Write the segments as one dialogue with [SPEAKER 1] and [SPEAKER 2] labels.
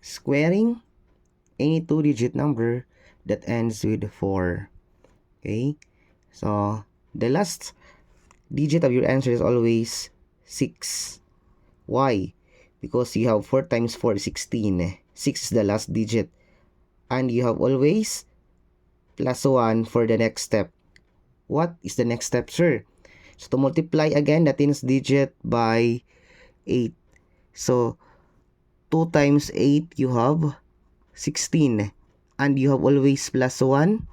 [SPEAKER 1] squaring any two-digit number that ends with 4. Okay? So, the last digit of your answer is always 6. Why? Because you have 4 times 4 is 16. 6 is the last digit. And you have always plus 1 for the next step. What is the next step, sir? So, to multiply again the tens digit by 8. So, 2 times 8, you have 16. And you have always plus 1.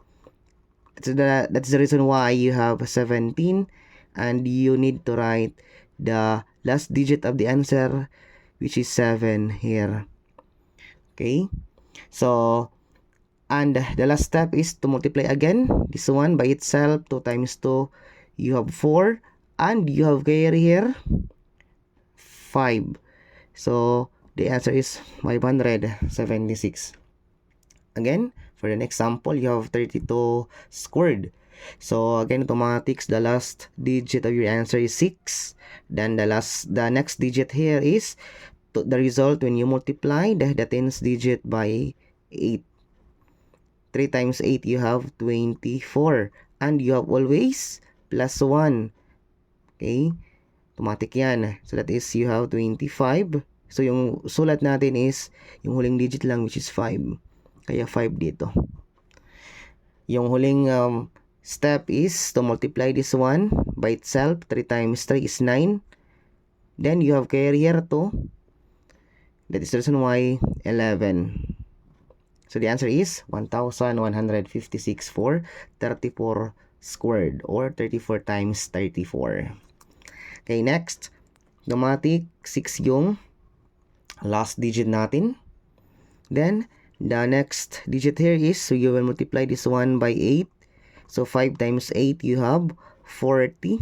[SPEAKER 1] That's the reason why you have 17. And you need to write the last digit of the answer, which is 7 here. Okay? So, and the last step is to multiply again. This one by itself, 2 times 2, you have 4. And you have carry here, 5. So, the answer is 576. Again, for the next example, you have 32 squared. So, again, automatics, the last digit of your answer is 6. Then the next digit here is the result when you multiply the tens digit by 8. 3 times 8, you have 24. And you have always plus 1. Okay? Automatic yan. So, that is, you have 25. So, yung sulat natin is, yung huling digit lang, which is 5. Kaya 5 dito. Yung huling step is to multiply this one by itself. 3 times 3 is 9. Then, you have carry here 2. That is the reason why 11. So, the answer is 1,156 for 34 squared or 34 times 34. Okay, next. Automatic, 6 yung last digit natin. Then, the next digit here is, so you will multiply this one by 8. So, 5 times 8, you have 40.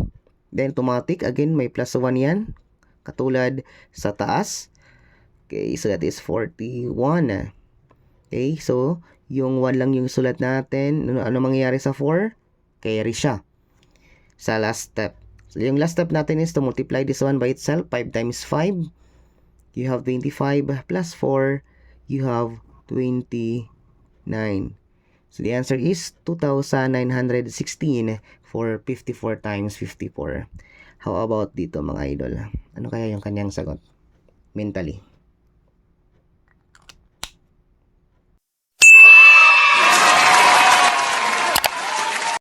[SPEAKER 1] Then, automatic, again, may plus 1 yan. Katulad sa taas. Okay, so that is 41. Okay, so, yung 1 lang yung sulat natin. Ano mangyayari sa 4? Carry siya sa last step. So, yung last step natin is to multiply this one by itself. 5 times 5, you have 25 plus 4, you have 29. So, the answer is 2,916 for 54 times 54. How about dito mga idol? Ano kaya yung kanyang sagot? Mentally.